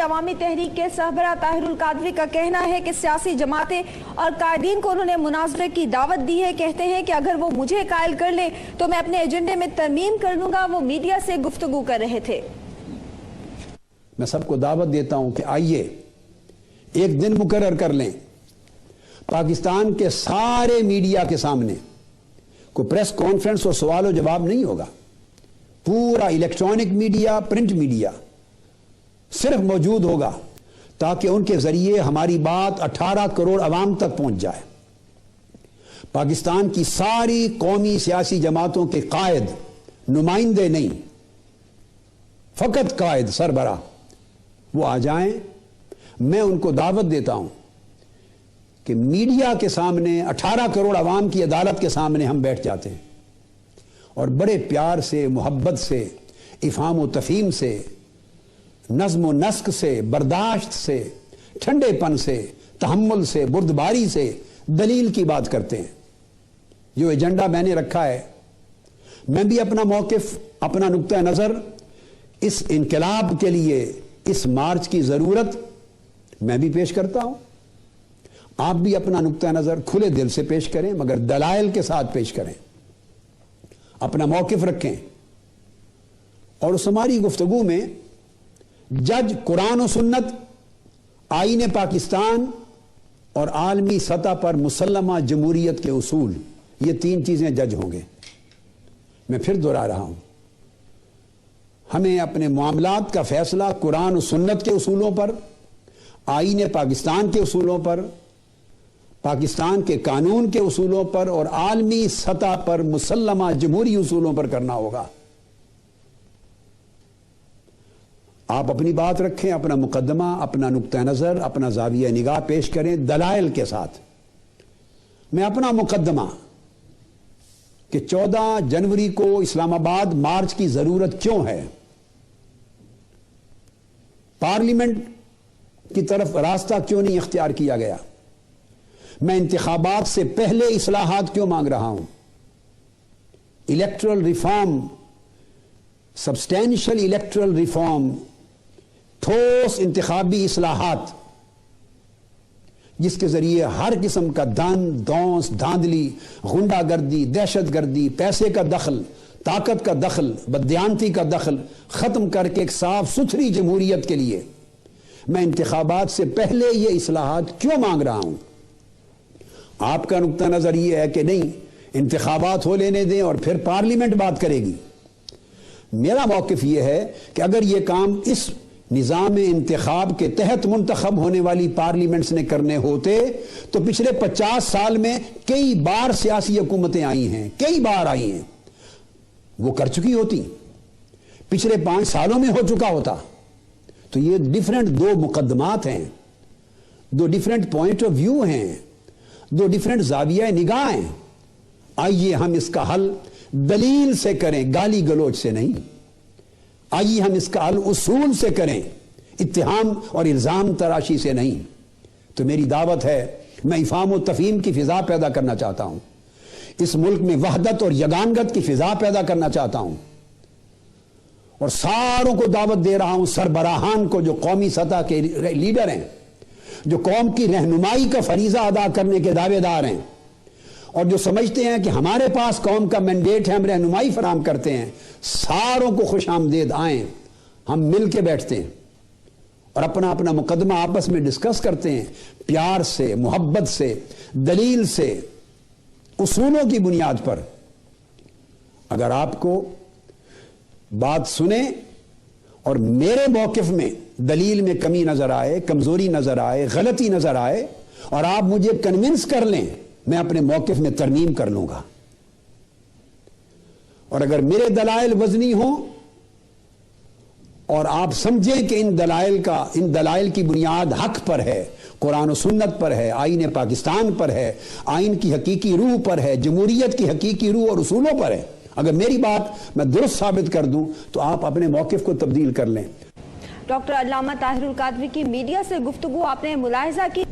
عوامی تحریک کے سربراہ طاہر القادری کا کہنا ہے کہ سیاسی جماعتیں اور قائدین کو انہوں نے مناظرے کی دعوت دی ہے. کہتے ہیں کہ اگر وہ مجھے قائل کر لیں تو میں اپنے ایجنڈے میں ترمیم کر دوں گا. وہ میڈیا سے گفتگو کر رہے تھے. میں سب کو دعوت دیتا ہوں کہ آئیے ایک دن مقرر کر لیں, پاکستان کے سارے میڈیا کے سامنے کوئی پریس کانفرنس اور سوال و جواب نہیں ہوگا. پورا الیکٹرانک میڈیا, پرنٹ میڈیا صرف موجود ہوگا تاکہ ان کے ذریعے ہماری بات 18 کروڑ عوام تک پہنچ جائے. پاکستان کی ساری قومی سیاسی جماعتوں کے قائد, نمائندے نہیں, فقط قائد سربراہ, وہ آ جائیں. میں ان کو دعوت دیتا ہوں کہ میڈیا کے سامنے 18 کروڑ عوام کی عدالت کے سامنے ہم بیٹھ جاتے ہیں اور بڑے پیار سے, محبت سے, افہام و تفہیم سے, نظم و نسق سے, برداشت سے, ٹھنڈے پن سے, تحمل سے, بردباری سے دلیل کی بات کرتے ہیں. جو ایجنڈا میں نے رکھا ہے, میں بھی اپنا موقف, اپنا نقطہ نظر اس انقلاب کے لیے, اس مارچ کی ضرورت میں بھی پیش کرتا ہوں. آپ بھی اپنا نقطہ نظر کھلے دل سے پیش کریں, مگر دلائل کے ساتھ پیش کریں, اپنا موقف رکھیں. اور اس ہماری گفتگو میں جج قرآن و سنت, آئین پاکستان اور عالمی سطح پر مسلمہ جمہوریت کے اصول, یہ 3 چیزیں جج ہوں گے. میں پھر دہرا رہا ہوں, ہمیں اپنے معاملات کا فیصلہ قرآن و سنت کے اصولوں پر, آئین پاکستان کے اصولوں پر, پاکستان کے قانون کے اصولوں پر اور عالمی سطح پر مسلمہ جمہوری اصولوں پر کرنا ہوگا. آپ اپنی بات رکھیں, اپنا مقدمہ, اپنا نقطہ نظر, اپنا زاویہ نگاہ پیش کریں دلائل کے ساتھ. میں اپنا مقدمہ کہ 14 جنوری کو اسلام آباد مارچ کی ضرورت کیوں ہے, پارلیمنٹ کی طرف راستہ کیوں نہیں اختیار کیا گیا, میں انتخابات سے پہلے اصلاحات کیوں مانگ رہا ہوں, electoral reform, substantial electoral reform, ٹھوس انتخابی اصلاحات جس کے ذریعے ہر قسم کا دھن, دونس, دھاندلی, غنڈہ گردی, دہشت گردی, پیسے کا دخل, طاقت کا دخل, بددیانتی کا دخل ختم کر کے ایک صاف ستھری جمہوریت کے لیے میں انتخابات سے پہلے یہ اصلاحات کیوں مانگ رہا ہوں. آپ کا نقطہ نظر یہ ہے کہ نہیں, انتخابات ہو لینے دیں اور پھر پارلیمنٹ بات کرے گی. میرا موقف یہ ہے کہ اگر یہ کام اس نظام انتخاب کے تحت منتخب ہونے والی پارلیمنٹس نے کرنے ہوتے تو پچھلے 50 سال میں کئی بار سیاسی حکومتیں آئی ہیں, کئی بار آئی ہیں, وہ کر چکی ہوتی, پچھلے 5 سالوں میں ہو چکا ہوتا. تو یہ ڈیفرنٹ 2 مقدمات ہیں, 2 ڈیفرنٹ پوائنٹ آف ویو ہیں, 2 ڈیفرنٹ زاویہ نگاہ ہیں. آئیے ہم اس کا حل دلیل سے کریں, گالی گلوچ سے نہیں. آئیے ہم اس کا حل اصول سے کریں, اتہام اور الزام تراشی سے نہیں. تو میری دعوت ہے, میں افہام و تفہیم کی فضا پیدا کرنا چاہتا ہوں, اس ملک میں وحدت اور یگانگت کی فضا پیدا کرنا چاہتا ہوں, اور ساروں کو دعوت دے رہا ہوں, سربراہان کو, جو قومی سطح کے لیڈر ہیں, جو قوم کی رہنمائی کا فریضہ ادا کرنے کے دعوے دار ہیں, اور جو سمجھتے ہیں کہ ہمارے پاس قوم کا مینڈیٹ ہے, ہم رہنمائی فراہم کرتے ہیں, ساروں کو خوش آمدید آئیں. ہم مل کے بیٹھتے ہیں اور اپنا اپنا مقدمہ آپس میں ڈسکس کرتے ہیں, پیار سے, محبت سے, دلیل سے, اصولوں کی بنیاد پر. اگر آپ کو بات سنیں اور میرے موقف میں دلیل میں کمی نظر آئے, کمزوری نظر آئے, غلطی نظر آئے, اور آپ مجھے کنونس کر لیں, میں اپنے موقف میں ترمیم کر لوں گا. اور اگر میرے دلائل وزنی ہوں اور آپ سمجھیں کہ ان دلائل کی بنیاد حق پر ہے, قرآن و سنت پر ہے, آئین پاکستان پر ہے, آئین کی حقیقی روح پر ہے, جمہوریت کی حقیقی روح اور اصولوں پر ہے, اگر میری بات میں درست ثابت کر دوں تو آپ اپنے موقف کو تبدیل کر لیں. ڈاکٹر علامہ طاہر القادری کی میڈیا سے گفتگو آپ نے ملاحظہ کی.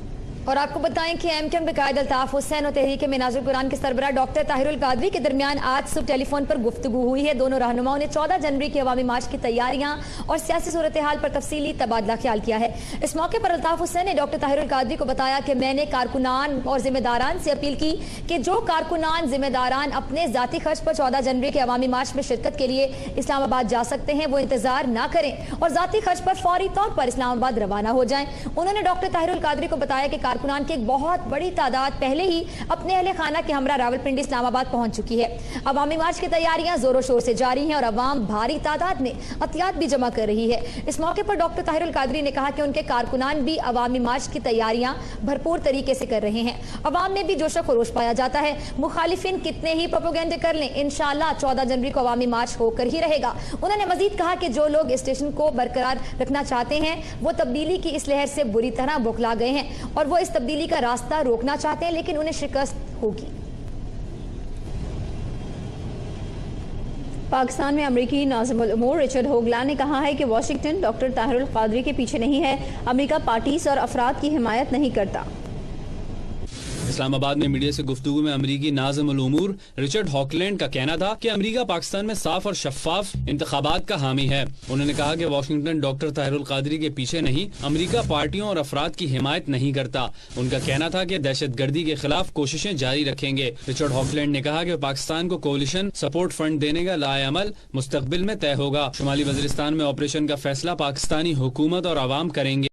اور آپ کو بتائیں کہ ایم کیو ایم کے قائد الطاف حسین اور تحریک مناظر القرآن کے سربراہ ڈاکٹر طاہر القادری کے درمیان آج صبح ٹیلی فون پر گفتگو ہوئی ہے۔ دونوں رہنماؤں نے 14 جنوری کے عوامی مارچ کی تیاریاں اور سیاسی صورتحال پر تفصیلی تبادلہ خیال کیا ہے۔ اس موقع پر الطاف حسین نے ڈاکٹر طاہر القادری کو بتایا کہ میں نے کارکنان اور ذمہ داران سے اپیل کی کہ جو کارکنان ذمہ داران اپنے ذاتی خرچ پر 14 جنوری کے عوامی مارچ میں شرکت کے لیے اسلام آباد جا سکتے ہیں وہ انتظار نہ کریں اور ذاتی خرچ پر فوری طور پر اسلام آباد روانہ ہو جائیں۔ انہوں نے ڈاکٹر طاہر القادری کو بتایا کہ کارکنان کی ایک بہت بڑی تعداد پہلے ہی اپنے اہل خانہ کے ہمراہ راولپنڈی اسلام آباد پہنچ چکی ہے۔ عوامی مارچ کی تیاریاں زور و شور سے جاری ہیں اور عوام بھاری تعداد میں عطیات بھی جمع کر رہی ہے۔ اس موقع پر ڈاکٹر طاہر القادری نے کہا کہ ان کے کارکنان بھی عوامی مارچ کی تیاریاں بھرپور طریقے سے کر رہے ہیں۔ عوام میں بھی جوش و خروش پایا جاتا ہے۔ مخالفین کتنے ہی پروپیگنڈے کر لیں، انشاءاللہ 14 جنوری کو عوامی مارچ ہو کر ہی رہے گا۔ انہوں نے مزید کہا کہ جو لوگ اسٹیشن کو برقرار رکھنا چاہتے ہیں وہ تبدیلی کی اس لہر سے بری طرح بوکھلا گئے ہیں اور وہ اس تبدیلی کا راستہ روکنا چاہتے ہیں لیکن انہیں شکست ہوگی۔ پاکستان میں امریکی ناظم الامور رچرڈ ہوگلا نے کہا ہے کہ واشنگٹن ڈاکٹر طاہر القادری کے پیچھے نہیں ہے، امریکہ پارٹیز اور افراد کی حمایت نہیں کرتا۔ اسلام آباد میں میڈیا سے گفتگو میں امریکی ناظم الامور رچرڈ ہاکلینڈ کا کہنا تھا کہ امریکہ پاکستان میں صاف اور شفاف انتخابات کا حامی ہے۔ انہوں نے کہا کہ واشنگٹن ڈاکٹر طاہر القادری کے پیچھے نہیں، امریکہ پارٹیوں اور افراد کی حمایت نہیں کرتا۔ ان کا کہنا تھا کہ دہشت گردی کے خلاف کوششیں جاری رکھیں گے۔ رچرڈ ہاکلینڈ نے کہا کہ پاکستان کو کولیشن سپورٹ فنڈ دینے کا لائحہ عمل مستقبل میں طے ہوگا۔ شمالی وزیرستان میں آپریشن کا فیصلہ پاکستانی حکومت اور عوام کریں گے۔